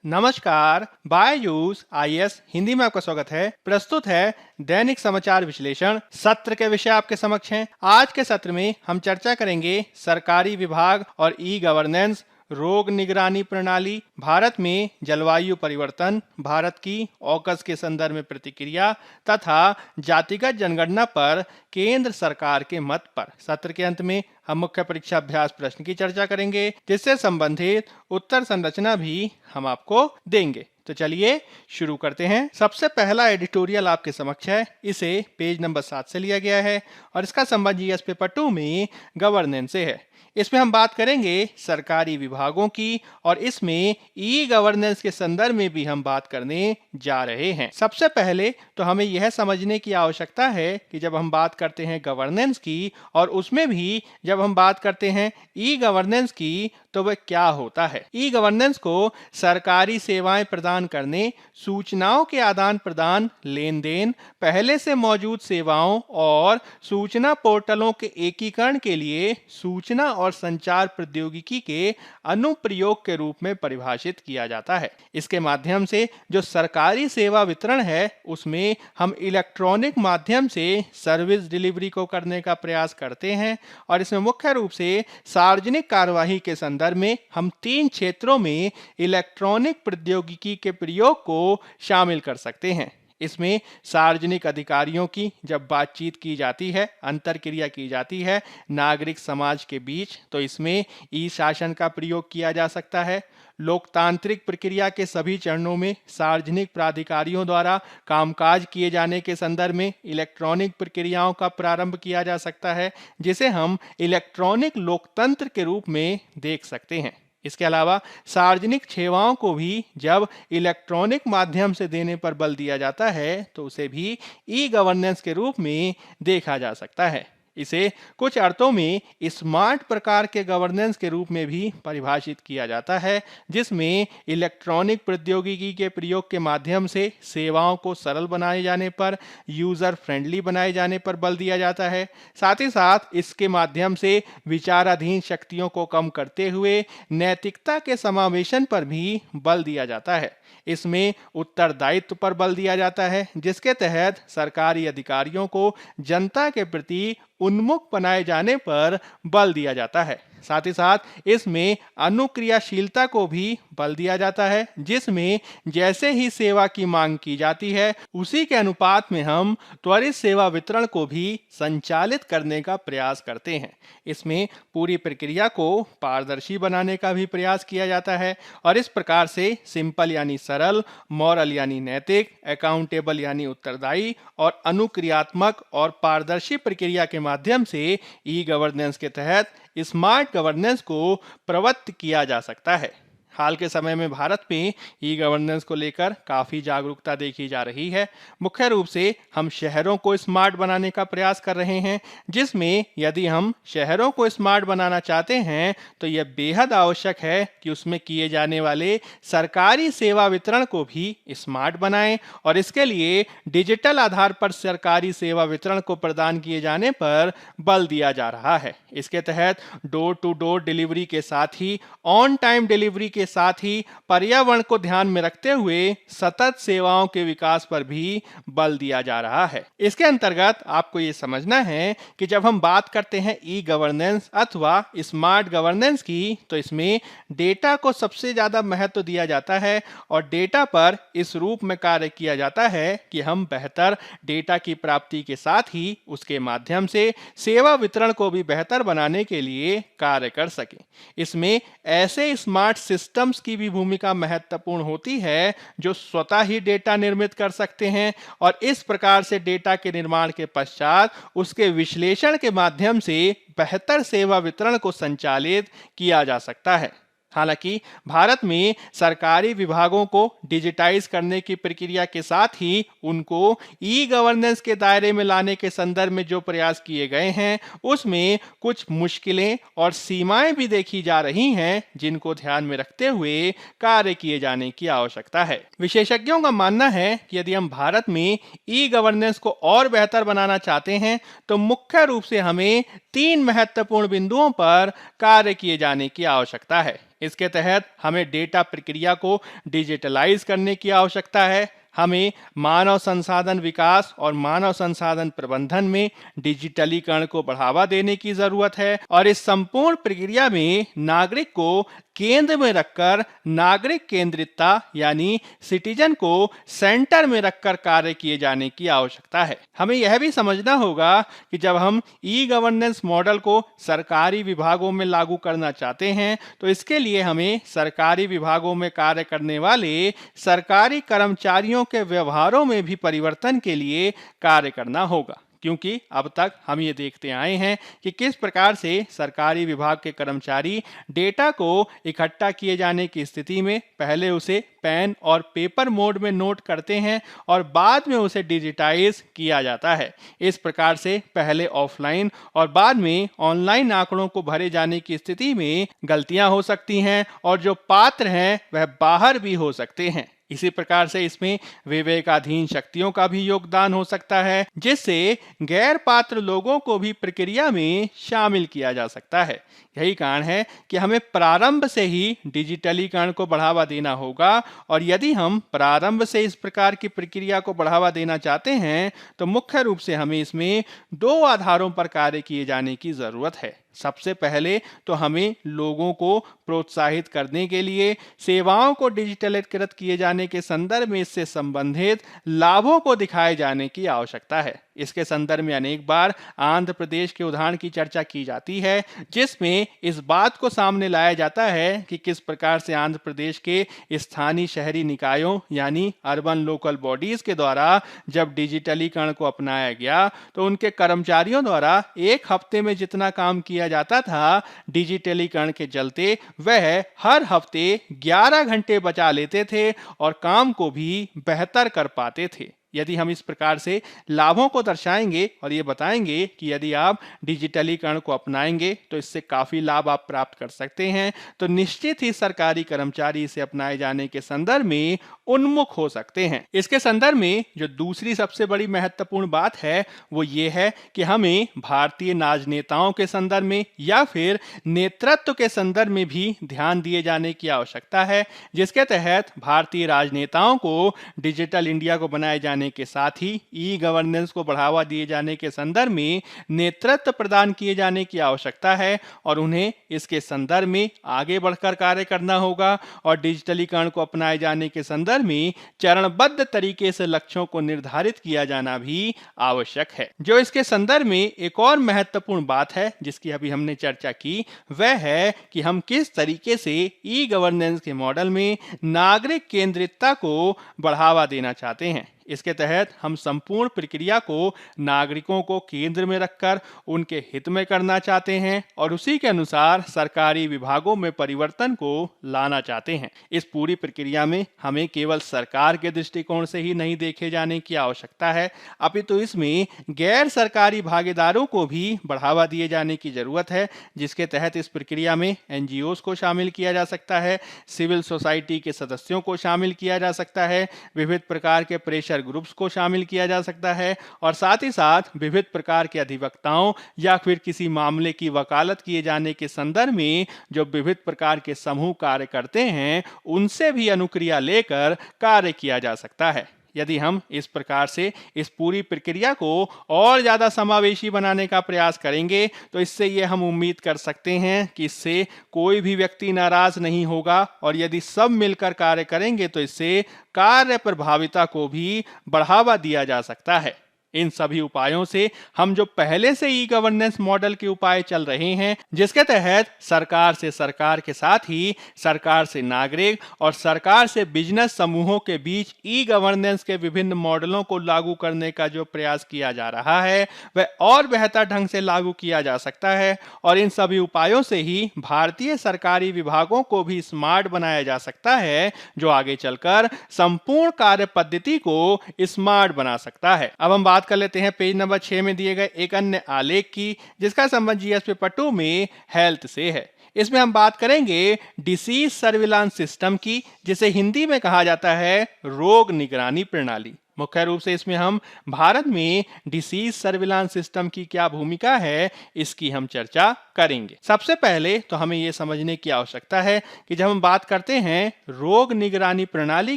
नमस्कार, बायजूस आईएएस हिंदी में आपका स्वागत है। प्रस्तुत है दैनिक समाचार विश्लेषण। सत्र के विषय आपके समक्ष हैं। आज के सत्र में हम चर्चा करेंगे सरकारी विभाग और ई गवर्नेंस, रोग निगरानी प्रणाली, भारत में जलवायु परिवर्तन, भारत की ऑकस के संदर्भ में प्रतिक्रिया तथा जातिगत जनगणना पर केंद्र सरकार के मत पर। सत्र के अंत में हम मुख्य परीक्षा अभ्यास प्रश्न की चर्चा करेंगे, जिससे संबंधित उत्तर संरचना भी हम आपको देंगे। तो चलिए शुरू करते हैं। सबसे पहला एडिटोरियल आपके समक्ष है। इसे पेज नंबर 7 से लिया गया है और इसका संबंध जीएस पेपर 2 में गवर्नेंस से है। इसमें हम बात करेंगे सरकारी विभागों की और इसमें ई गवर्नेंस के संदर्भ में भी हम बात करने जा रहे हैं। सबसे पहले तो हमें यह समझने की आवश्यकता है कि जब हम बात करते हैं गवर्नेंस की और उसमें भी जब हम बात करते हैं ई गवर्नेंस की, तो वह क्या होता है। ई गवर्नेंस को सरकारी सेवाएं प्रदान करने, सूचनाओं के आदान प्रदान, लेन देन, पहले से मौजूद सेवाओं और सूचना पोर्टलों के एकीकरण के लिए सूचना और संचार प्रौद्योगिकी के अनुप्रयोग के रूप में परिभाषित किया जाता है। इसके माध्यम से जो सरकारी सेवा वितरण है उसमें हम इलेक्ट्रॉनिक माध्यम से सर्विस डिलीवरी को करने का प्रयास करते हैं और इसमें मुख्य रूप से सार्वजनिक कार्यवाही के संदर्भ में हम 3 क्षेत्रों में इलेक्ट्रॉनिक प्रौद्योगिकी के प्रयोग को शामिल कर सकते हैं। इसमें सार्वजनिक अधिकारियों की जब बातचीत की जाती है, अंतरक्रिया की जाती है नागरिक समाज के बीच, तो इसमें ई शासन का प्रयोग किया जा सकता है। लोकतांत्रिक प्रक्रिया के सभी चरणों में सार्वजनिक प्राधिकारियों द्वारा कामकाज किए जाने के संदर्भ में इलेक्ट्रॉनिक प्रक्रियाओं का प्रारंभ किया जा सकता है, जिसे हम इलेक्ट्रॉनिक लोकतंत्र के रूप में देख सकते हैं। इसके अलावा सार्वजनिक सेवाओं को भी जब इलेक्ट्रॉनिक माध्यम से देने पर बल दिया जाता है तो उसे भी ई गवर्नेंस के रूप में देखा जा सकता है। इसे कुछ अर्थों में स्मार्ट प्रकार के गवर्नेंस के रूप में भी परिभाषित किया जाता है, जिसमें इलेक्ट्रॉनिक प्रौद्योगिकी के प्रयोग के माध्यम से सेवाओं को सरल बनाए जाने पर, यूजर फ्रेंडली बनाए जाने पर बल दिया जाता है। साथ ही साथ इसके माध्यम से विचाराधीन शक्तियों को कम करते हुए नैतिकता के समावेशन पर भी बल दिया जाता है। इसमें उत्तरदायित्व पर बल दिया जाता है, जिसके तहत सरकारी अधिकारियों को जनता के प्रति उन्मुख बनाए जाने पर बल दिया जाता है। साथ ही साथ इसमें अनुक्रियाशीलता को भी बल दिया जाता है, जिसमें जैसे ही सेवा की मांग की जाती है उसी के अनुपात में हम त्वरित सेवा वितरण को भी संचालित करने का प्रयास करते हैं। इसमें पूरी प्रक्रिया को पारदर्शी बनाने का भी प्रयास किया जाता है और इस प्रकार से सिंपल यानी सरल, मॉरल यानी नैतिक, अकाउंटेबल यानी उत्तरदायी और अनुक्रियात्मक और पारदर्शी प्रक्रिया के माध्यम से ई गवर्नेंस के तहत स्मार्ट गवर्नेंस को प्रवृत्त किया जा सकता है। हाल के समय में भारत में ई गवर्नेंस को लेकर काफ़ी जागरूकता देखी जा रही है। मुख्य रूप से हम शहरों को स्मार्ट बनाने का प्रयास कर रहे हैं, जिसमें यदि हम शहरों को स्मार्ट बनाना चाहते हैं तो यह बेहद आवश्यक है कि उसमें किए जाने वाले सरकारी सेवा वितरण को भी स्मार्ट बनाएं और इसके लिए डिजिटल आधार पर सरकारी सेवा वितरण को प्रदान किए जाने पर बल दिया जा रहा है। इसके तहत डोर टू डोर डिलीवरी के साथ ही ऑन टाइम डिलीवरी के साथ ही पर्यावरण को ध्यान में रखते हुए सतत सेवाओं के विकास पर भी बल दिया जा रहा है। इसके अंतर्गत आपको ये समझना है कि जब हम बात करते हैं ई गवर्नेंस अथवा स्मार्ट गवर्नेंस की, तो इसमें डेटा को सबसे ज्यादा महत्व दिया जाता है और डेटा पर इस रूप में कार्य किया जाता है कि हम बेहतर डेटा की प्राप्ति के साथ ही उसके माध्यम से सेवा वितरण को भी बेहतर बनाने के लिए कार्य कर सकें। इसमें ऐसे स्मार्ट सिस्टम्स की भी भूमिका महत्वपूर्ण होती है जो स्वतः ही डेटा निर्मित कर सकते हैं और इस प्रकार से डेटा के निर्माण के पश्चात उसके विश्लेषण के माध्यम से बेहतर सेवा वितरण को संचालित किया जा सकता है। हालांकि भारत में सरकारी विभागों को डिजिटाइज करने की प्रक्रिया के साथ ही उनको ई गवर्नेंस के दायरे में लाने के संदर्भ में जो प्रयास किए गए हैं उसमें कुछ मुश्किलें और सीमाएं भी देखी जा रही हैं, जिनको ध्यान में रखते हुए कार्य किए जाने की आवश्यकता है। विशेषज्ञों का मानना है कि यदि हम भारत में ई गवर्नेंस को और बेहतर बनाना चाहते हैं तो मुख्य रूप से हमें 3 महत्वपूर्ण बिंदुओं पर कार्य किए जाने की आवश्यकता है। इसके तहत हमें डेटा प्रक्रिया को डिजिटलाइज करने की आवश्यकता है। हमें मानव संसाधन विकास और मानव संसाधन प्रबंधन में डिजिटलीकरण को बढ़ावा देने की जरूरत है और इस संपूर्ण प्रक्रिया में नागरिक को केंद्र में रखकर नागरिक केंद्रितता यानी सिटीजन को सेंटर में रखकर कार्य किए जाने की आवश्यकता है। हमें यह भी समझना होगा कि जब हम ई गवर्नेंस मॉडल को सरकारी विभागों में लागू करना चाहते हैं तो इसके लिए हमें सरकारी विभागों में कार्य करने वाले सरकारी कर्मचारियों के व्यवहारों में भी परिवर्तन के लिए कार्य करना होगा, क्योंकि अब तक हम ये देखते आए हैं कि किस प्रकार से सरकारी विभाग के कर्मचारी डेटा को इकट्ठा किए जाने की स्थिति में पहले उसे पेन और पेपर मोड में नोट करते हैं और बाद में उसे डिजिटाइज किया जाता है। इस प्रकार से पहले ऑफलाइन और बाद में ऑनलाइन आंकड़ों को भरे जाने की स्थिति में गलतियां हो सकती हैं और जो पात्र हैं वह बाहर भी हो सकते हैं। इसी प्रकार से इसमें विवेकाधीन शक्तियों का भी योगदान हो सकता है, जिससे गैर पात्र लोगों को भी प्रक्रिया में शामिल किया जा सकता है। यही कारण है कि हमें प्रारंभ से ही डिजिटलीकरण को बढ़ावा देना होगा और यदि हम प्रारंभ से इस प्रकार की प्रक्रिया को बढ़ावा देना चाहते हैं तो मुख्य रूप से हमें इसमें 2 आधारों पर कार्य किए जाने की जरूरत है। सबसे पहले तो हमें लोगों को प्रोत्साहित करने के लिए सेवाओं को डिजिटलीकृत किए जाने के संदर्भ में इससे संबंधित लाभों को दिखाए जाने की आवश्यकता है। इसके संदर्भ में अनेक बार आंध्र प्रदेश के उदाहरण की चर्चा की जाती है, जिसमें इस बात को सामने लाया जाता है कि किस प्रकार से आंध्र प्रदेश के स्थानीय शहरी निकायों यानी अर्बन लोकल बॉडीज के द्वारा जब डिजिटलीकरण को अपनाया गया तो उनके कर्मचारियों द्वारा एक हफ्ते में जितना काम किया जाता था, डिजिटलीकरण के चलते वह हर हफ्ते 11 घंटे बचा लेते थे और काम को भी बेहतर कर पाते थे। यदि हम इस प्रकार से लाभों को दर्शाएंगे और ये बताएंगे कि यदि आप डिजिटलीकरण को अपनाएंगे तो इससे काफ़ी लाभ आप प्राप्त कर सकते हैं, तो निश्चित ही सरकारी कर्मचारी इसे अपनाए जाने के संदर्भ में उन्मुख हो सकते हैं। इसके संदर्भ में जो दूसरी सबसे बड़ी महत्वपूर्ण बात है वो ये है कि हमें भारतीय राजनेताओं के संदर्भ में या फिर नेतृत्व के संदर्भ में भी ध्यान दिए जाने की आवश्यकता है, जिसके तहत भारतीय राजनेताओं को डिजिटल इंडिया को बनाए जाने के साथ ही ई गवर्नेंस को बढ़ावा दिए जाने के संदर्भ में नेतृत्व प्रदान किए जाने की आवश्यकता है और उन्हें इसके संदर्भ में आगे बढ़कर कार्य करना होगा और डिजिटलीकरण को अपनाए जाने के संदर्भ में चरणबद्ध तरीके से लक्ष्यों को निर्धारित किया जाना भी आवश्यक है। जो इसके संदर्भ में एक और महत्वपूर्ण बात है जिसकी अभी हमने चर्चा की, वह है कि हम किस तरीके से ई गवर्नेंस के मॉडल में नागरिक केंद्रितता को बढ़ावा देना चाहते हैं। इसके तहत हम संपूर्ण प्रक्रिया को नागरिकों को केंद्र में रखकर उनके हित में करना चाहते हैं और उसी के अनुसार सरकारी विभागों में परिवर्तन को लाना चाहते हैं। इस पूरी प्रक्रिया में हमें केवल सरकार के दृष्टिकोण से ही नहीं देखे जाने की आवश्यकता है, अपितु इसमें गैर सरकारी भागीदारों को भी बढ़ावा दिए जाने की जरूरत है, जिसके तहत इस प्रक्रिया में एनजीओस को शामिल किया जा सकता है, सिविल सोसाइटी के सदस्यों को शामिल किया जा सकता है, विविध प्रकार के प्रेशर ग्रुप्स को शामिल किया जा सकता है और साथ ही साथ विविध प्रकार के अधिवक्ताओं या फिर किसी मामले की वकालत किए जाने के संदर्भ में जो विविध प्रकार के समूह कार्य करते हैं उनसे भी अनुक्रिया लेकर कार्य किया जा सकता है। यदि हम इस प्रकार से इस पूरी प्रक्रिया को और ज़्यादा समावेशी बनाने का प्रयास करेंगे तो इससे ये हम उम्मीद कर सकते हैं कि इससे कोई भी व्यक्ति नाराज नहीं होगा और यदि सब मिलकर कार्य करेंगे तो इससे कार्य प्रभाविता को भी बढ़ावा दिया जा सकता है। इन सभी उपायों से हम जो पहले से ई गवर्नेंस मॉडल के उपाय चल रहे हैं, जिसके तहत सरकार से सरकार के साथ ही सरकार से नागरिक और सरकार से बिजनेस समूहों के बीच ई गवर्नेंस के विभिन्न मॉडलों को लागू करने का जो प्रयास किया जा रहा है वह और बेहतर ढंग से लागू किया जा सकता है और इन सभी उपायों से ही भारतीय सरकारी विभागों को भी स्मार्ट बनाया जा सकता है, जो आगे चलकर संपूर्ण कार्य पद्धति को स्मार्ट बना सकता है। अब हम बात कर लेते हैं पेज नंबर 6 में दिए गए एक अन्य आलेख की, जिसका संबंध जीएस पेपर 2 में हेल्थ से है। इसमें हम बात करेंगे डिसीज सर्विलांस सिस्टम की, जिसे हिंदी में कहा जाता है रोग निगरानी प्रणाली। मुख्य रूप से इसमें हम भारत में डिसीज सर्विलांस सिस्टम की क्या भूमिका है, इसकी हम चर्चा करेंगे। सबसे पहले तो हमें यह समझने की आवश्यकता है कि जब हम बात करते हैं रोग निगरानी प्रणाली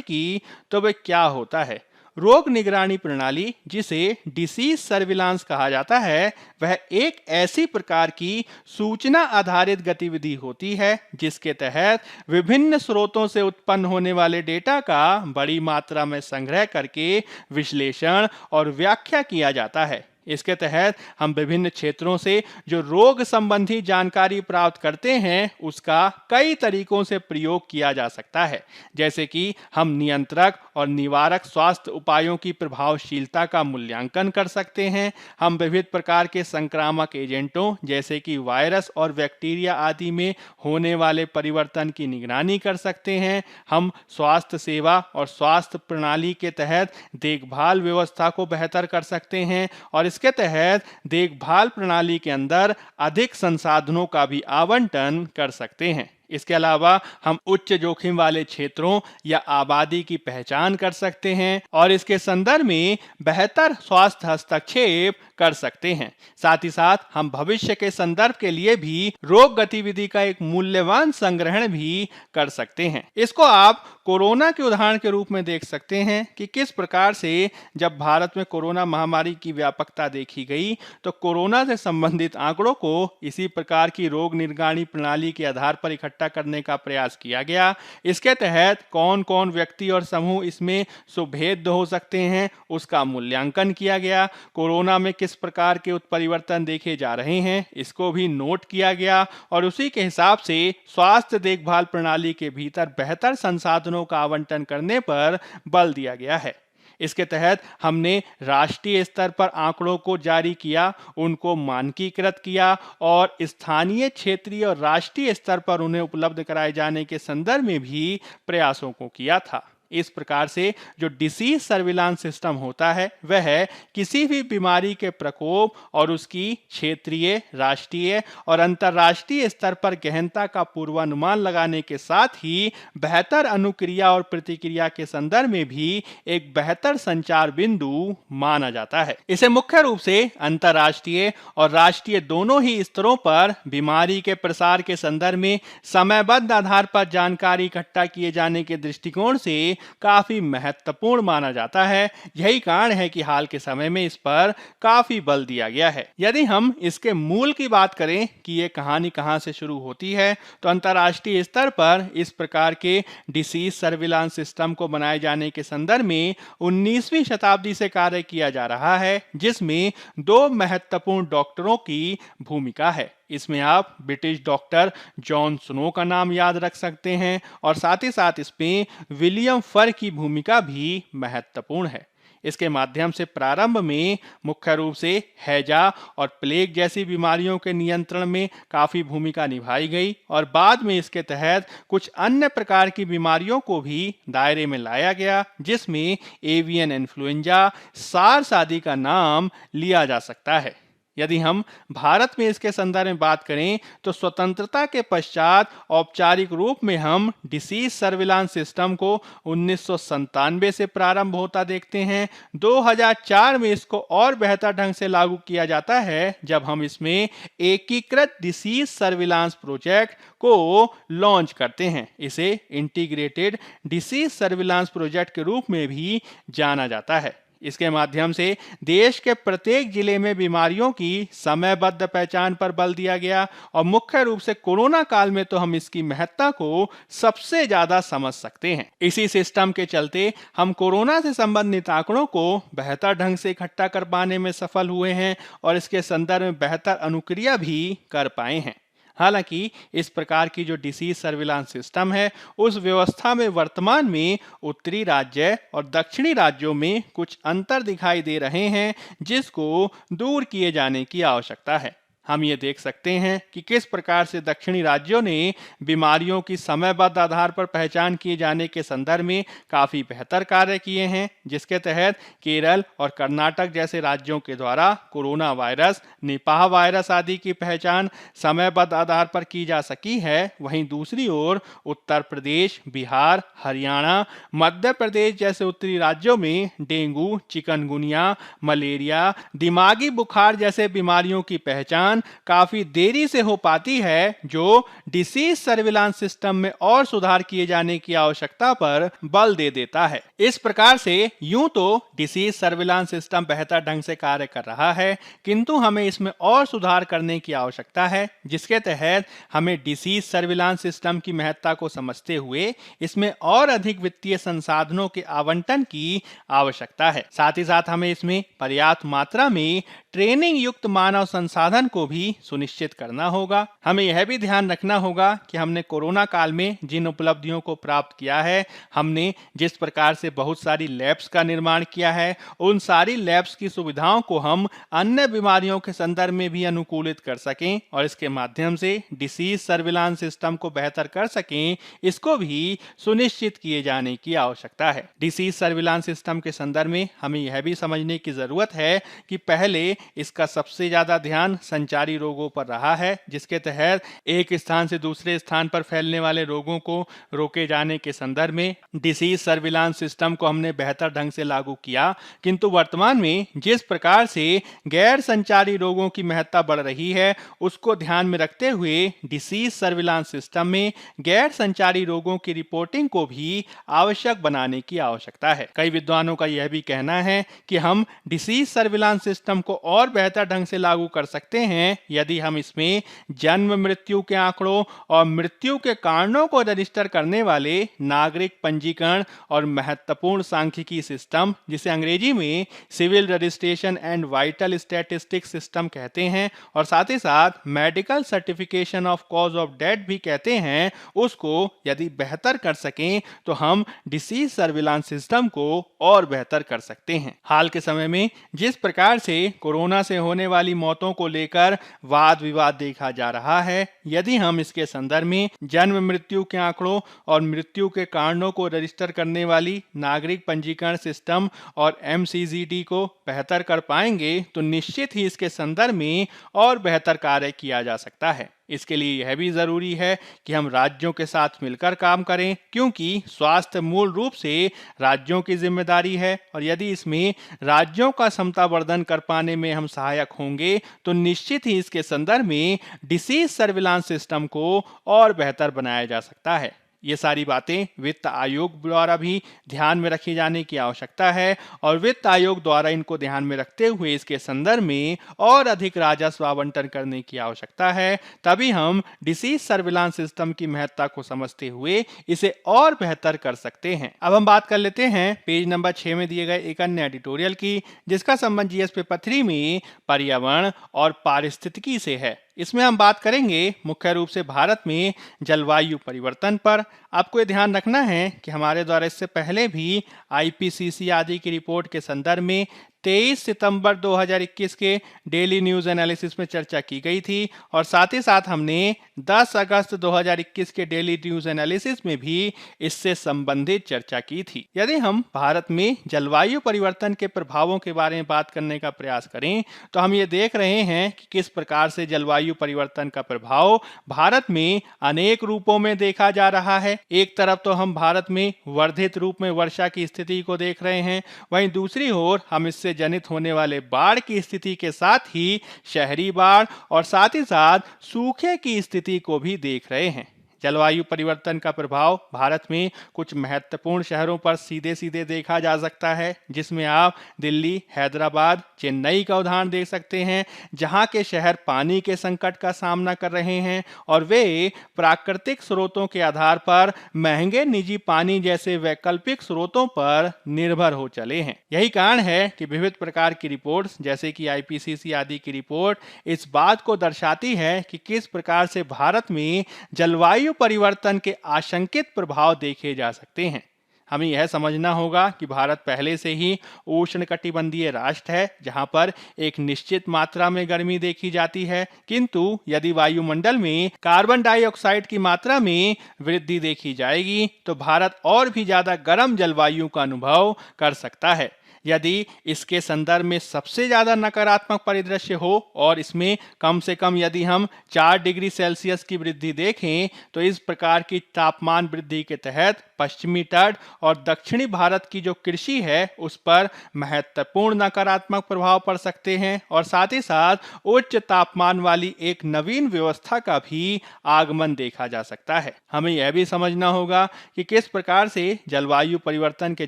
की, तो वह क्या होता है। रोग निगरानी प्रणाली, जिसे डिसीज सर्विलांस कहा जाता है, वह एक ऐसी प्रकार की सूचना आधारित गतिविधि होती है जिसके तहत विभिन्न स्रोतों से उत्पन्न होने वाले डेटा का बड़ी मात्रा में संग्रह करके विश्लेषण और व्याख्या किया जाता है। इसके तहत हम विभिन्न क्षेत्रों से जो रोग संबंधी जानकारी प्राप्त करते हैं, उसका कई तरीकों से प्रयोग किया जा सकता है। जैसे कि हम नियंत्रक और निवारक स्वास्थ्य उपायों की प्रभावशीलता का मूल्यांकन कर सकते हैं। हम विविध प्रकार के संक्रामक एजेंटों जैसे कि वायरस और बैक्टीरिया आदि में होने वाले परिवर्तन की निगरानी कर सकते हैं। हम स्वास्थ्य सेवा और स्वास्थ्य प्रणाली के तहत देखभाल व्यवस्था को बेहतर कर सकते हैं और इसके तहत देखभाल प्रणाली के अंदर अधिक संसाधनों का भी आवंटन कर सकते हैं। इसके अलावा हम उच्च जोखिम वाले क्षेत्रों या आबादी की पहचान कर सकते हैं और इसके संदर्भ में बेहतर स्वास्थ्य हस्तक्षेप कर सकते हैं। साथ ही साथ हम भविष्य के संदर्भ के लिए भी रोग गतिविधि का एक मूल्यवान संग्रहण भी कर सकते हैं। इसको आप कोरोना के उदाहरण के रूप में देख सकते हैं कि किस प्रकार से जब भारत में कोरोना महामारी की व्यापकता देखी गई, तो कोरोना से संबंधित आंकड़ों को इसी प्रकार की रोग निगरानी प्रणाली के आधार पर इकट्ठा करने का प्रयास किया गया। इसके तहत कौन कौन व्यक्ति और समूह इसमें सुभेद्य हो सकते हैं, उसका मूल्यांकन किया गया। कोरोना में किस प्रकार के उत्परिवर्तन देखे जा रहे हैं, इसको भी नोट किया गया और उसी के हिसाब से स्वास्थ्य देखभाल प्रणाली के भीतर बेहतर संसाधनों का आवंटन करने पर बल दिया गया है। इसके तहत हमने राष्ट्रीय स्तर पर आंकड़ों को जारी किया, उनको मानकीकृत किया और स्थानीय, क्षेत्रीय और राष्ट्रीय स्तर पर उन्हें उपलब्ध कराए जाने के संदर्भ में भी प्रयासों को किया था। इस प्रकार से जो डिसीज सर्विलांस सिस्टम होता है, वह किसी भी बीमारी के प्रकोप और उसकी क्षेत्रीय, राष्ट्रीय और अंतर्राष्ट्रीय स्तर पर गहनता का पूर्वानुमान लगाने के साथ ही बेहतर अनुक्रिया और प्रतिक्रिया के संदर्भ में भी एक बेहतर संचार बिंदु माना जाता है। इसे मुख्य रूप से अंतर्राष्ट्रीय और राष्ट्रीय दोनों ही स्तरों पर बीमारी के प्रसार के संदर्भ में समयबद्ध आधार पर जानकारी इकट्ठा किए जाने के दृष्टिकोण से काफी महत्वपूर्ण माना जाता है। यही कारण है कि हाल के समय में इस पर काफी बल दिया गया है। यदि हम इसके मूल की बात करें कि ये कहानी कहां से शुरू होती है, तो अंतर्राष्ट्रीय स्तर पर इस प्रकार के डिसीज सर्विलांस सिस्टम को बनाए जाने के संदर्भ में 19वीं शताब्दी से कार्य किया जा रहा है, जिसमें दो महत्वपूर्ण डॉक्टरों की भूमिका है। इसमें आप ब्रिटिश डॉक्टर जॉन स्नो का नाम याद रख सकते हैं और साथ ही साथ इसमें विलियम फर की भूमिका भी महत्वपूर्ण है। इसके माध्यम से प्रारंभ में मुख्य रूप से हैजा और प्लेग जैसी बीमारियों के नियंत्रण में काफी भूमिका निभाई गई और बाद में इसके तहत कुछ अन्य प्रकार की बीमारियों को भी दायरे में लाया गया, जिसमें एवियन इन्फ्लुएंजा, सार्स आदि का नाम लिया जा सकता है। यदि हम भारत में इसके संदर्भ में बात करें, तो स्वतंत्रता के पश्चात औपचारिक रूप में हम डिसीज सर्विलांस सिस्टम को 1997 से प्रारंभ होता देखते हैं। 2004 में इसको और बेहतर ढंग से लागू किया जाता है, जब हम इसमें एकीकृत डिसीज सर्विलांस प्रोजेक्ट को लॉन्च करते हैं। इसे इंटीग्रेटेड डिसीज सर्विलांस प्रोजेक्ट के रूप में भी जाना जाता है। इसके माध्यम से देश के प्रत्येक जिले में बीमारियों की समयबद्ध पहचान पर बल दिया गया और मुख्य रूप से कोरोना काल में तो हम इसकी महत्ता को सबसे ज्यादा समझ सकते हैं। इसी सिस्टम के चलते हम कोरोना से संबंधित आंकड़ों को बेहतर ढंग से इकट्ठा कर पाने में सफल हुए हैं और इसके संदर्भ में बेहतर अनुक्रिया भी कर पाए हैं। हालांकि इस प्रकार की जो डिसीज सर्विलांस सिस्टम है, उस व्यवस्था में वर्तमान में उत्तरी राज्य और दक्षिणी राज्यों में कुछ अंतर दिखाई दे रहे हैं, जिसको दूर किए जाने की आवश्यकता है। हम ये देख सकते हैं कि किस प्रकार से दक्षिणी राज्यों ने बीमारियों की समयबद्ध आधार पर पहचान किए जाने के संदर्भ में काफी बेहतर कार्य किए हैं, जिसके तहत केरल और कर्नाटक जैसे राज्यों के द्वारा कोरोना वायरस, निपाह वायरस आदि की पहचान समयबद्ध आधार पर की जा सकी है। वहीं दूसरी ओर उत्तर प्रदेश, बिहार, हरियाणा, मध्य प्रदेश जैसे उत्तरी राज्यों में डेंगू, चिकनगुनिया, मलेरिया, दिमागी बुखार जैसे बीमारियों की पहचान काफी देरी से हो पाती है, जो डिसीज सर्विलांस सिस्टम में और सुधार किए जाने की आवश्यकता पर बल दे देता है। इस प्रकार से यूं तो डिसीज सर्विलांस सिस्टम बेहतर ढंग से कार्य कर रहा है, किंतु हमें इसमें और सुधार करने की आवश्यकता है, जिसके तहत हमें डिसीज सर्विलांस सिस्टम की महत्ता को समझते हुए इसमें और अधिक वित्तीय संसाधनों के आवंटन की आवश्यकता है। साथ ही साथ हमें इसमें पर्याप्त मात्रा में ट्रेनिंग युक्त मानव संसाधन को भी सुनिश्चित करना होगा। हमें यह भी ध्यान रखना होगा कि हमने कोरोना काल में जिन उपलब्धियों को प्राप्त किया है, हमने जिस प्रकार से बहुत सारी लैब्स का निर्माण किया है, उन सारी लैब्स की सुविधाओं को हम अन्य बीमारियों के संदर्भ में भी अनुकूलित कर सकें और इसके माध्यम से डिसीज सर्विलांस सिस्टम को बेहतर कर सकें, इसको भी सुनिश्चित किए जाने की आवश्यकता है। डिसीज सर्विलांस सिस्टम के संदर्भ में हमें यह भी समझने की जरूरत है कि पहले इसका सबसे ज्यादा ध्यान संचारी रोगों पर रहा है, जिसके तहत एक स्थान से दूसरे स्थान पर फैलने वाले रोगों को रोके जाने के संदर्भ में डिसीज सर्विलांस सिस्टम को हमने बेहतर ढंग से लागू किया। किंतु वर्तमान में जिस प्रकार से गैर संचारी रोगों की महत्ता बढ़ रही है, उसको ध्यान में रखते हुए डिसीज सर्विलांस सिस्टम में गैर संचारी रोगों की रिपोर्टिंग को भी आवश्यक बनाने की आवश्यकता है। कई विद्वानों का यह भी कहना है कि हम डिसीज सर्विलांस सिस्टम को और बेहतर ढंग से लागू कर सकते हैं यदि हम इसमें जन्म मृत्यु के आंकड़ों और मृत्यु के कारणों को रजिस्टर करने वाले नागरिक पंजीकरण और महत्वपूर्ण सांख्यिकी सिस्टम, जिसे अंग्रेजी में civil registration and vital statistics system कहते हैं और साथ ही साथ medical certification of cause of death भी कहते हैं, उसको यदि बेहतर कर सकें तो हम डिसीज सर्विलांस सिस्टम को और बेहतर कर सकते हैं। हाल के समय में जिस प्रकार से कोरोना से होने वाली मौतों को लेकर वाद विवाद देखा जा रहा है, यदि हम इसके संदर्भ में जन्म मृत्यु के आंकड़ों और मृत्यु के कारणों को रजिस्टर करने वाली नागरिक पंजीकरण सिस्टम और MCGD को बेहतर कर पाएंगे तो निश्चित ही इसके संदर्भ में और बेहतर कार्य किया जा सकता है। इसके लिए यह भी जरूरी है कि हम राज्यों के साथ मिलकर काम करें, क्योंकि स्वास्थ्य मूल रूप से राज्यों की जिम्मेदारी है और यदि इसमें राज्यों का समतावर्धन कर पाने में हम सहायक होंगे तो निश्चित ही इसके संदर्भ में डिसीज सर्विलांस सिस्टम को और बेहतर बनाया जा सकता है। ये सारी बातें वित्त आयोग द्वारा भी ध्यान में रखी जाने की आवश्यकता है और वित्त आयोग द्वारा इनको ध्यान में रखते हुए इसके संदर्भ में और अधिक राजस्व आवंटन करने की आवश्यकता है। तभी हम डिसीज सर्विलांस सिस्टम की महत्ता को समझते हुए इसे और बेहतर कर सकते हैं। अब हम बात कर लेते हैं पेज नंबर 6 में दिए गए एक अन्य एडिटोरियल की, जिसका संबंध जीएस पेपर 3 में पर्यावरण और पारिस्थितिकी से है। इसमें हम बात करेंगे मुख्य रूप से भारत में जलवायु परिवर्तन पर। आपको ये ध्यान रखना है कि हमारे द्वारा इससे पहले भी IPCC आदि की रिपोर्ट के संदर्भ में 23 सितंबर 2021 के डेली न्यूज एनालिसिस में चर्चा की गई थी और साथ ही साथ हमने 10 अगस्त 2021 के डेली न्यूज एनालिसिस में भी इससे संबंधित चर्चा की थी। यदि हम भारत में जलवायु परिवर्तन के प्रभावों के बारे में बात करने का प्रयास करें तो हम ये देख रहे हैं कि किस प्रकार से जलवायु परिवर्तन का प्रभाव भारत में अनेक रूपों में देखा जा रहा है। एक तरफ तो हम भारत में वर्धित रूप में वर्षा की स्थिति को देख रहे हैं, वहीं दूसरी ओर हम इससे जनित होने वाले बाढ़ की स्थिति के साथ ही शहरी बाढ़ और साथ ही साथ सूखे की स्थिति को भी देख रहे हैं। जलवायु परिवर्तन का प्रभाव भारत में कुछ महत्वपूर्ण शहरों पर सीधे सीधे देखा जा सकता है, जिसमें आप दिल्ली, हैदराबाद, चेन्नई का उदाहरण देख सकते हैं, जहां के शहर पानी के संकट का सामना कर रहे हैं और वे प्राकृतिक स्रोतों के आधार पर महंगे निजी पानी जैसे वैकल्पिक स्रोतों पर निर्भर हो चले हैं। यही कारण है कि विविध प्रकार की रिपोर्ट्स जैसे कि IPCC आदि की रिपोर्ट इस बात को दर्शाती है कि किस प्रकार से भारत में जलवायु परिवर्तन के आशंकित प्रभाव देखे जा सकते हैं। हमें यह समझना होगा कि भारत पहले से ही उष्णकटिबंधीय राष्ट्र है, जहां पर एक निश्चित मात्रा में गर्मी देखी जाती है, किंतु यदि वायुमंडल में कार्बन डाइऑक्साइड की मात्रा में वृद्धि देखी जाएगी तो भारत और भी ज्यादा गर्म जलवायु का अनुभव कर सकता है। यदि इसके संदर्भ में सबसे ज्यादा नकारात्मक परिदृश्य हो और इसमें कम से कम यदि हम 4 डिग्री सेल्सियस की वृद्धि देखें तो इस प्रकार की तापमान वृद्धि के तहत पश्चिमी तट और दक्षिणी भारत की जो कृषि है उस पर महत्वपूर्ण नकारात्मक प्रभाव पड़ सकते हैं और साथ ही साथ उच्च तापमान वाली एक नवीन व्यवस्था का भी आगमन देखा जा सकता है। हमें यह भी समझना होगा कि किस प्रकार से जलवायु परिवर्तन के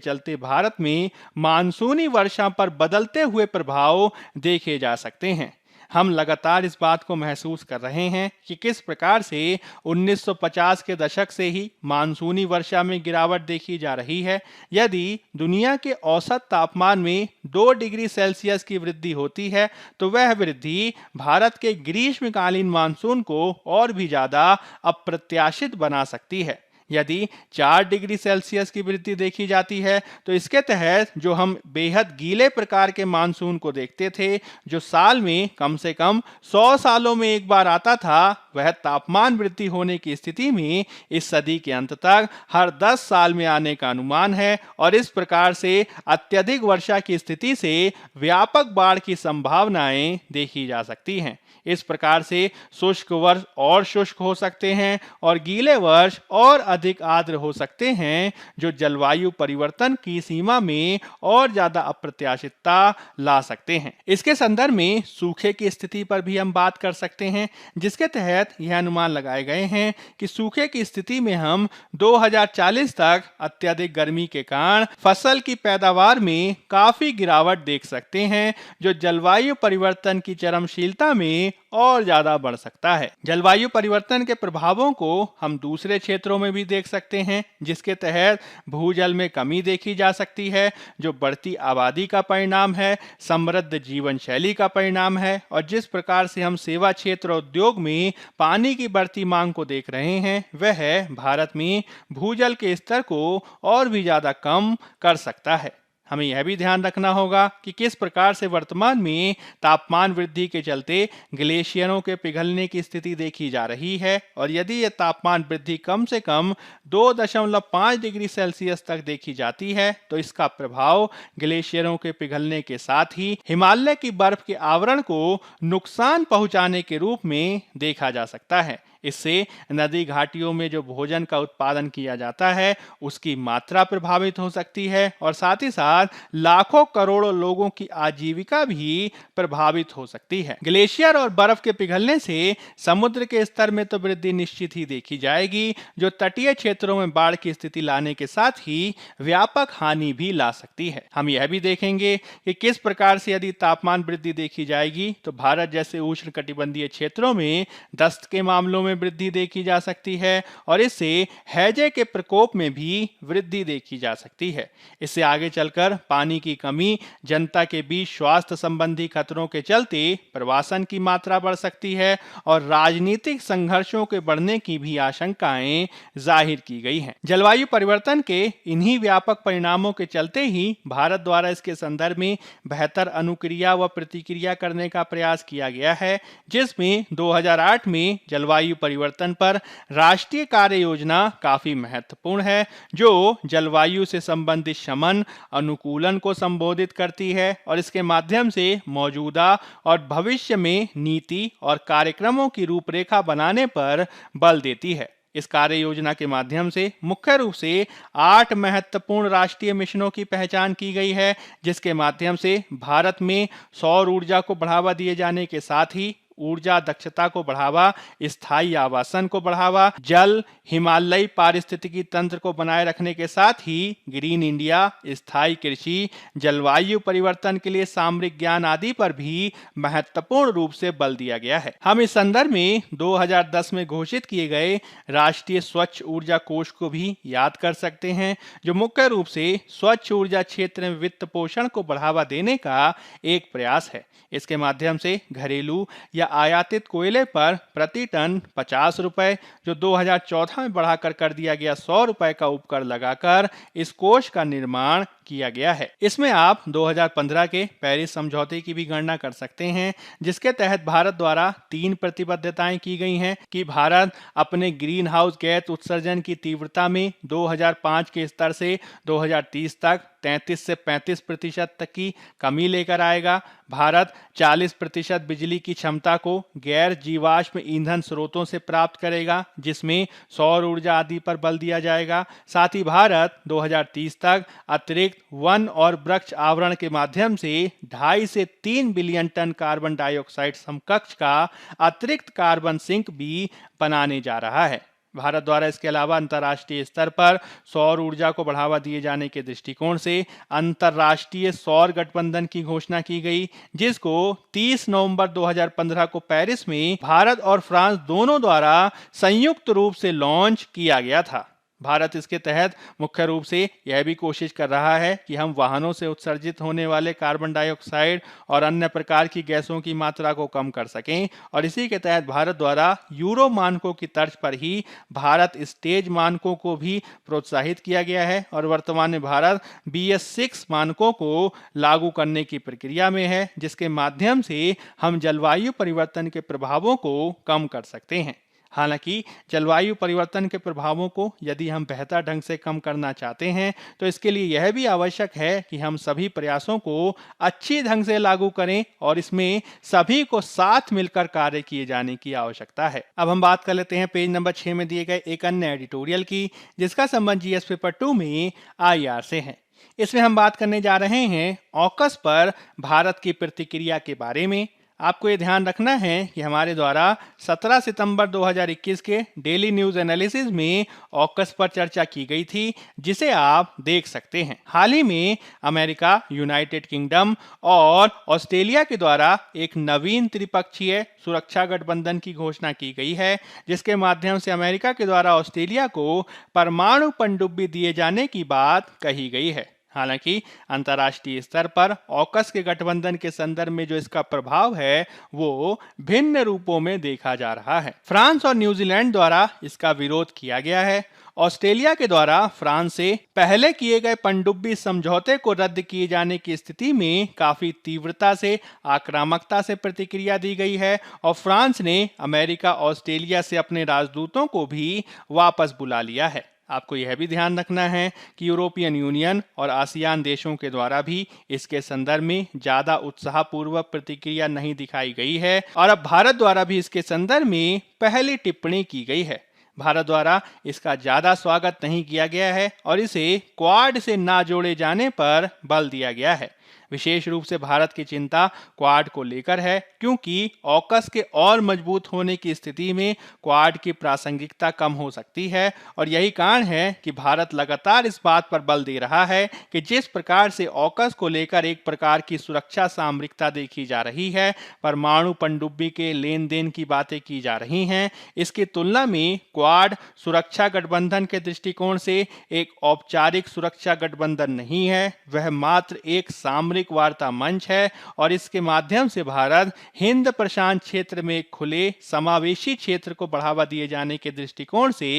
चलते भारत में मानसूनी वर्षा पर बदलते हुए प्रभाव देखे जा सकते हैं। हम लगातार इस बात को महसूस कर रहे हैं कि किस प्रकार से 1950 के दशक से ही मानसूनी वर्षा में गिरावट देखी जा रही है। यदि दुनिया के औसत तापमान में 2 डिग्री सेल्सियस की वृद्धि होती है तो वह वृद्धि भारत के ग्रीष्मकालीन मानसून को और भी ज्यादा अप्रत्याशित बना सकती है। यदि 4 डिग्री सेल्सियस की वृद्धि देखी जाती है तो इसके तहत जो हम बेहद गीले प्रकार के मानसून को देखते थे, जो साल में कम से कम 100 सालों में एक बार आता था, वह तापमान वृद्धि होने की स्थिति में इस सदी के अंत तक हर 10 साल में आने का अनुमान है और इस प्रकार से अत्यधिक वर्षा की स्थिति से व्यापक बाढ़ की संभावनाएं देखी जा सकती हैं। इस प्रकार से शुष्क वर्ष और शुष्क हो सकते हैं और गीले वर्ष और अधिक आर्द्र हो सकते हैं, जो जलवायु परिवर्तन की सीमा में और ज्यादा अप्रत्याशितता ला सकते हैं। इसके संदर्भ में सूखे की स्थिति पर भी हम बात कर सकते हैं, जिसके तहत यह अनुमान लगाए गए हैं कि सूखे की स्थिति में हम 2040 तक अत्यधिक गर्मी के कारण फसल की पैदावार में काफी गिरावट देख सकते हैं, जो जलवायु परिवर्तन की चरमशीलता में और ज्यादा बढ़ सकता है। जलवायु परिवर्तन के प्रभावों को हम दूसरे क्षेत्रों में भी देख सकते हैं, जिसके तहत भूजल में कमी देखी जा सकती है, जो बढ़ती आबादी का परिणाम है, समृद्ध जीवन शैली का परिणाम है और जिस प्रकार से हम सेवा क्षेत्र और उद्योग में पानी की बढ़ती मांग को देख रहे हैं, वह भारत में भूजल के स्तर को और भी ज्यादा कम कर सकता है। हमें यह भी ध्यान रखना होगा कि किस प्रकार से वर्तमान में तापमान वृद्धि के चलते ग्लेशियरों के पिघलने की स्थिति देखी जा रही है और यदि यह तापमान वृद्धि कम से कम 2.5 डिग्री सेल्सियस तक देखी जाती है तो इसका प्रभाव ग्लेशियरों के पिघलने के साथ ही हिमालय की बर्फ के आवरण को नुकसान पहुंचाने के रूप में देखा जा सकता है। इससे नदी घाटियों में जो भोजन का उत्पादन किया जाता है उसकी मात्रा प्रभावित हो सकती है और साथ ही साथ लाखों करोड़ों लोगों की आजीविका भी प्रभावित हो सकती है। ग्लेशियर और बर्फ के पिघलने से समुद्र के स्तर में तो वृद्धि निश्चित ही देखी जाएगी, जो तटीय क्षेत्रों में बाढ़ की स्थिति लाने के साथ ही व्यापक हानि भी ला सकती है। हम यह भी देखेंगे कि किस प्रकार से यदि तापमान वृद्धि देखी जाएगी तो भारत जैसे उष्णकटिबंधीय क्षेत्रों में दस्त के मामलों में वृद्धि देखी जा सकती है और इससे हैजे के प्रकोप में भी वृद्धि देखी जा सकती है। इससे आगे चलकर पानी की कमी, जनता के बीच स्वास्थ्य संबंधी खतरों के चलते प्रवासन की मात्रा बढ़ सकती है और राजनीतिक संघर्षों के बढ़ने की भी आशंकाएं जाहिर की गई हैं। जलवायु परिवर्तन के इन्हीं व्यापक परिणामों के चलते ही भारत द्वारा इसके संदर्भ में बेहतर अनुक्रिया व प्रतिक्रिया करने का प्रयास किया गया है, जिसमें 2008 में जलवायु परिवर्तन पर राष्ट्रीय कार्य योजना काफी महत्वपूर्ण है, जो जलवायु से संबंधित शमन अनुकूलन को संबोधित करती है और इसके माध्यम से मौजूदा और भविष्य में नीति और कार्यक्रमों की रूपरेखा बनाने पर बल देती है। इस कार्य योजना के माध्यम से मुख्य रूप से 8 महत्वपूर्ण राष्ट्रीय मिशनों की पहचान की गई है, जिसके माध्यम से भारत में सौर ऊर्जा को बढ़ावा दिए जाने के साथ ही ऊर्जा दक्षता को बढ़ावा, स्थायी आवासन को बढ़ावा, जल हिमालयी पारिस्थितिकी तंत्र को बनाए रखने के साथ ही ग्रीन इंडिया, स्थायी कृषि, जलवायु परिवर्तन के लिए सामरिक ज्ञान आदि पर भी महत्वपूर्ण रूप से बल दिया गया है। हम इस संदर्भ में 2010 में घोषित किए गए राष्ट्रीय स्वच्छ ऊर्जा कोष को भी याद कर सकते हैं, जो मुख्य रूप से स्वच्छ ऊर्जा क्षेत्र में वित्त पोषण को बढ़ावा देने का एक प्रयास है। इसके माध्यम से घरेलू या आयातित कोयले पर प्रति टन 50 रुपए, जो 2014 में बढ़ाकर कर दिया गया 100 रुपए का उपकर लगाकर इस कोष का निर्माण किया गया है। इसमें आप 2015 के पेरिस समझौते की भी गणना कर सकते हैं, जिसके तहत भारत द्वारा 3 प्रतिबद्धताएं की गई हैं कि भारत अपने ग्रीन हाउस गैस उत्सर्जन की तीव्रता में 2005 के स्तर से 2030 तक 33 से 35% तक की कमी लेकर आएगा। भारत 40% बिजली की क्षमता को गैर जीवाश्म ईंधन स्रोतों से प्राप्त करेगा, जिसमें सौर ऊर्जा आदि पर बल दिया जाएगा। साथ ही भारत 2030 तक अतिरिक्त वन और वृक्ष आवरण के माध्यम से 2.5 से 3 बिलियन टन कार्बन डाइऑक्साइड समकक्ष का अतिरिक्त कार्बन सिंक भी बनाने जा रहा है। भारत द्वारा इसके अलावा अंतर्राष्ट्रीय स्तर पर सौर ऊर्जा को बढ़ावा दिए जाने के दृष्टिकोण से अंतर्राष्ट्रीय सौर गठबंधन की घोषणा की गई, जिसको 30 नवंबर 2015 को पेरिस में भारत और फ्रांस दोनों द्वारा संयुक्त रूप से लॉन्च किया गया था। भारत इसके तहत मुख्य रूप से यह भी कोशिश कर रहा है कि हम वाहनों से उत्सर्जित होने वाले कार्बन डाइऑक्साइड और अन्य प्रकार की गैसों की मात्रा को कम कर सकें, और इसी के तहत भारत द्वारा यूरो मानकों की तर्ज पर ही भारत स्टेज मानकों को भी प्रोत्साहित किया गया है और वर्तमान में भारत BS6 मानकों को लागू करने की प्रक्रिया में है, जिसके माध्यम से हम जलवायु परिवर्तन के प्रभावों को कम कर सकते हैं। हालांकि जलवायु परिवर्तन के प्रभावों को यदि हम बेहतर ढंग से कम करना चाहते हैं तो इसके लिए यह भी आवश्यक है कि हम सभी प्रयासों को अच्छी ढंग से लागू करें और इसमें सभी को साथ मिलकर कार्य किए जाने की आवश्यकता है। अब हम बात कर लेते हैं पेज नंबर 6 में दिए गए एक अन्य एडिटोरियल की, जिसका संबंध जीएस पेपर 2 में IR से है। इसमें हम बात करने जा रहे हैं ऑकस पर भारत की प्रतिक्रिया के बारे में। आपको ये ध्यान रखना है कि हमारे द्वारा 17 सितंबर 2021 के डेली न्यूज एनालिसिस में ऑकस पर चर्चा की गई थी, जिसे आप देख सकते हैं। हाल ही में अमेरिका, यूनाइटेड किंगडम और ऑस्ट्रेलिया के द्वारा एक नवीन त्रिपक्षीय सुरक्षा गठबंधन की घोषणा की गई है, जिसके माध्यम से अमेरिका के द्वारा ऑस्ट्रेलिया को परमाणु पनडुब्बी दिए जाने की बात कही गई है। हालांकि अंतर्राष्ट्रीय स्तर पर ऑकस के गठबंधन के संदर्भ में जो इसका प्रभाव है वो भिन्न रूपों में देखा जा रहा है। फ्रांस और न्यूजीलैंड द्वारा इसका विरोध किया गया है। ऑस्ट्रेलिया के द्वारा फ्रांस से पहले किए गए पनडुब्बी समझौते को रद्द किए जाने की स्थिति में काफी तीव्रता से, आक्रामकता से प्रतिक्रिया दी गई है और फ्रांस ने अमेरिका, ऑस्ट्रेलिया से अपने राजदूतों को भी वापस बुला लिया है। आपको यह भी ध्यान रखना है कि यूरोपियन यूनियन और आसियान देशों के द्वारा भी इसके संदर्भ में ज्यादा उत्साहपूर्वक प्रतिक्रिया नहीं दिखाई गई है और अब भारत द्वारा भी इसके संदर्भ में पहली टिप्पणी की गई है। भारत द्वारा इसका ज्यादा स्वागत नहीं किया गया है और इसे क्वाड से ना जोड़े जाने पर बल दिया गया है। विशेष रूप से भारत की चिंता क्वाड को लेकर है, क्योंकि ऑकस के और मजबूत होने की स्थिति में क्वाड की प्रासंगिकता कम हो सकती है और यही कारण है कि भारत लगातार इस बात पर बल दे रहा है कि जिस प्रकार से ऑकस को लेकर एक प्रकार की सुरक्षा सामरिकता देखी जा रही है, परमाणु पनडुब्बी के लेन देन की बातें की जा रही हैं, इसकी तुलना में क्वाड सुरक्षा गठबंधन के दृष्टिकोण से एक औपचारिक सुरक्षा गठबंधन नहीं है, वह मात्र एक सामरिक वार्ता मंच है और इसके माध्यम से भारत हिंद प्रशांत क्षेत्र में खुले समावेशी क्षेत्र को बढ़ावा दिए जाने के दृष्टिकोण से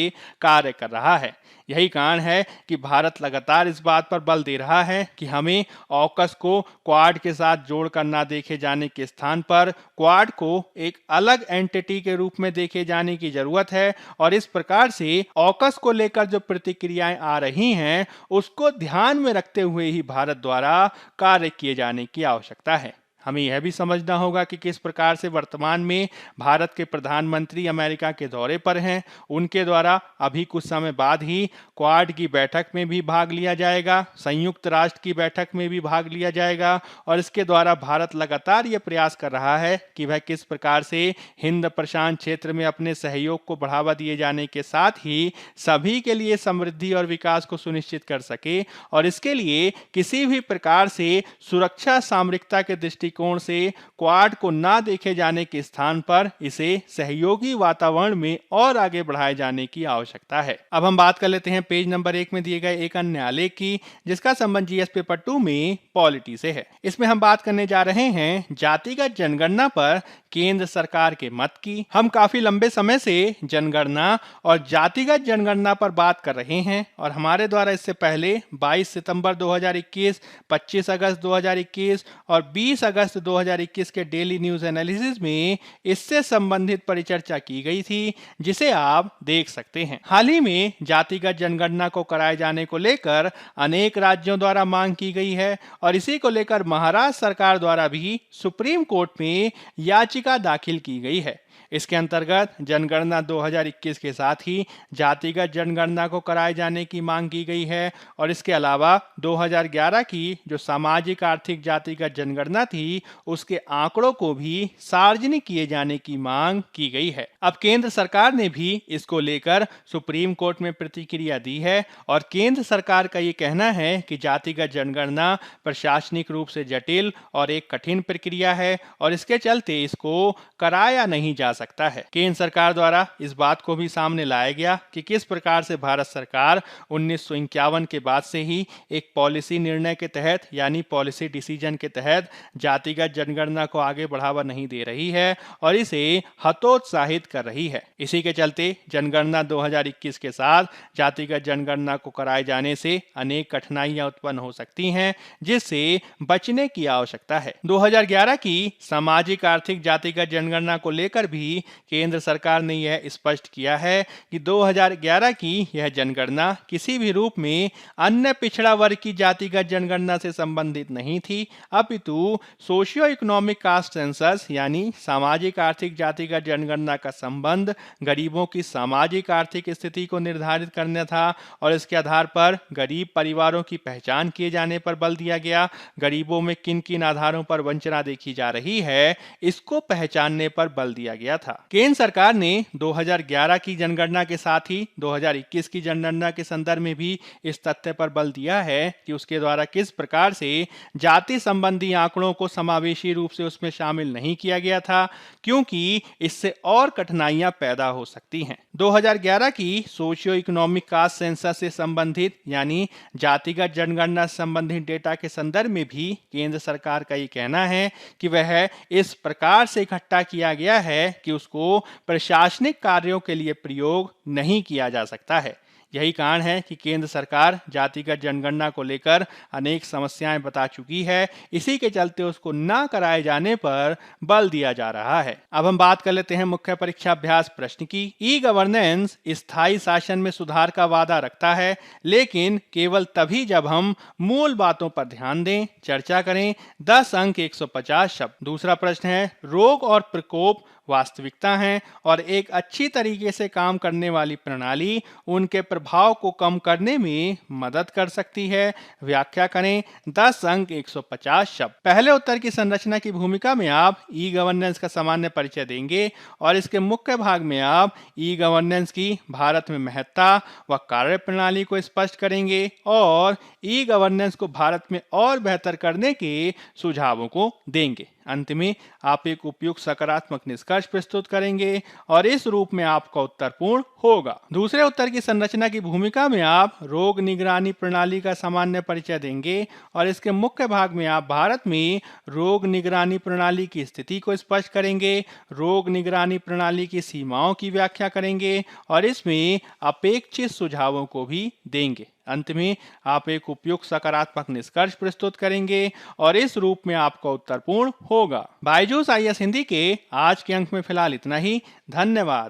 कार्य कर रहा है। यही कारण है कि भारत लगातार इस बात पर बल दे रहा है कि हमें ऑकस को क्वाड के साथ जोड़कर ना देखे जाने के स्थान पर क्वाड को एक अलग एंटिटी के रूप में देखे जाने की जरूरत है और इस प्रकार से ऑकस को लेकर जो प्रतिक्रियाएं आ रही हैं उसको ध्यान में रखते हुए ही भारत द्वारा कार्य किए जाने की आवश्यकता है। हमें यह भी समझना होगा कि किस प्रकार से वर्तमान में भारत के प्रधानमंत्री अमेरिका के दौरे पर हैं। उनके द्वारा अभी कुछ समय बाद ही क्वाड की बैठक में भी भाग लिया जाएगा, संयुक्त राष्ट्र की बैठक में भी भाग लिया जाएगा और इसके द्वारा भारत लगातार यह प्रयास कर रहा है कि वह किस प्रकार से हिंद प्रशांत क्षेत्र में अपने सहयोग को बढ़ावा दिए जाने के साथ ही सभी के लिए समृद्धि और विकास को सुनिश्चित कर सके और इसके लिए किसी भी प्रकार से सुरक्षा सामरिकता के दृष्टि दृष्टिकोण से क्वाड को ना देखे जाने के स्थान पर इसे सहयोगी वातावरण में और आगे बढ़ाए जाने की आवश्यकता है। अब हम बात कर लेते हैं पेज नंबर 1 में दिए गए एक अन्य आलेख की, जिसका संबंध जीएस पेपर 2 में पॉलिटी से है। इसमें हम बात करने जा रहे हैं जातिगत जनगणना पर केंद्र सरकार के मत की। हम काफी लंबे समय से जनगणना और जातिगत जनगणना पर बात कर रहे हैं और हमारे द्वारा इससे पहले 22 सितंबर 2021, 25 अगस्त 2021 और 20 अगस्त 2021 के डेली न्यूज एनालिसिस में इससे संबंधित परिचर्चा की गई थी, जिसे आप देख सकते हैं। हाल ही में जातिगत जनगणना को कराए जाने को लेकर अनेक राज्यों द्वारा मांग की गई है और इसी को लेकर महाराष्ट्र सरकार द्वारा भी सुप्रीम कोर्ट में याचिका दाखिल की गई है। इसके अंतर्गत जनगणना 2021 के साथ ही जातिगत जनगणना को कराए जाने की मांग की गई है और इसके अलावा 2011 की जो सामाजिक आर्थिक जातिगत जनगणना थी, उसके आंकड़ों को भी सार्वजनिक किए जाने की मांग की गई है। अब केंद्र सरकार ने भी इसको लेकर सुप्रीम कोर्ट में प्रतिक्रिया दी है और केंद्र सरकार का ये कहना है कि जातिगत जनगणना प्रशासनिक रूप से जटिल और एक कठिन प्रक्रिया है और इसके चलते इसको कराया नहीं जा सकता है। केंद्र सरकार द्वारा इस बात को भी सामने लाया गया कि किस प्रकार से भारत सरकार 1951 के बाद से ही एक पॉलिसी निर्णय के तहत यानी पॉलिसी डिसीजन के तहत जातिगत जनगणना को आगे बढ़ावा नहीं दे रही है और इसे हतोत्साहित कर रही है। इसी के चलते जनगणना 2021 के साथ जातिगत जनगणना को कराए जाने से अनेक कठिनाइयां उत्पन्न हो सकती हैं, जिससे बचने की आवश्यकता है। 2011 की सामाजिक आर्थिक जातिगत जनगणना को लेकर भी केंद्र सरकार ने यह स्पष्ट किया है कि 2011 की यह जनगणना किसी भी रूप में अन्य पिछड़ा वर्ग की जातिगत जनगणना से संबंधित नहीं थी, अपितु सोशियो इकोनॉमिक कास्ट सेंसस यानी सामाजिक आर्थिक जातिगत जनगणना का संबंध गरीबों की सामाजिक आर्थिक स्थिति को निर्धारित करना था और इसके आधार पर गरीब परिवारों की पहचान किए जाने पर बल दिया गया। गरीबों में किन किन आधारों पर वंचना देखी जा रही है, इसको पहचानने पर बल दिया गया था। केंद्र सरकार ने 2011 की जनगणना के साथ ही 2021 की जनगणना के संदर्भ में भी इस तथ्य पर बल दिया है कि उसके द्वारा किस प्रकार से जाति संबंधी आंकड़ों को समावेशी रूप से उसमें शामिल नहीं किया गया था, क्योंकि इससे और कठिनाइयां पैदा हो सकती हैं। 2011 की सोशियो इकोनॉमिक कास्ट सेंसस से संबंधित यानी जातिगत जनगणना संबंधित डेटा के संदर्भ में भी केंद्र सरकार का ये कहना है कि वह इस प्रकार से इकट्ठा किया गया है कि उसको प्रशासनिक कार्यों के लिए प्रयोग नहीं किया जा सकता है। यही कारण है कि केंद्र सरकार जातिगत जनगणना को लेकर अनेक समस्याएं बता चुकी है। इसी के चलते उसको ना कराए जाने पर बल दिया जा रहा है। अब हम बात कर लेते हैं मुख्य परीक्षा अभ्यास प्रश्न की। ई गवर्नेंस स्थायी शासन में सुधार का वादा रखता है, लेकिन केवल तभी जब हम मूल बातों पर ध्यान दें, चर्चा करें। 10 अंक 150 शब्द। दूसरा प्रश्न है, रोग और प्रकोप वास्तविकता हैं और एक अच्छी तरीके से काम करने वाली प्रणाली उनके प्रभाव को कम करने में मदद कर सकती है। व्याख्या करें। 10 अंक 150 शब्द। पहले उत्तर की संरचना की भूमिका में आप ई गवर्नेंस का सामान्य परिचय देंगे और इसके मुख्य भाग में आप ई गवर्नेंस की भारत में महत्ता व कार्य प्रणाली को स्पष्ट करेंगे और ई गवर्नेंस को भारत में और बेहतर करने के सुझावों को देंगे। अंत में आप एक उपयुक्त सकारात्मक निष्कर्ष प्रस्तुत करेंगे और इस रूप में आपका उत्तर पूर्ण होगा। दूसरे उत्तर की संरचना की भूमिका में आप रोग निगरानी प्रणाली का सामान्य परिचय देंगे और इसके मुख्य भाग में आप भारत में रोग निगरानी प्रणाली की स्थिति को स्पष्ट करेंगे, रोग निगरानी प्रणाली की सीमाओं की व्याख्या करेंगे और इसमें अपेक्षित सुझावों को भी देंगे। अंत में आप एक उपयुक्त सकारात्मक निष्कर्ष प्रस्तुत करेंगे और इस रूप में आपका उत्तर पूर्ण होगा। बायजूस आईएएस हिंदी के आज के अंक में फिलहाल इतना ही। धन्यवाद।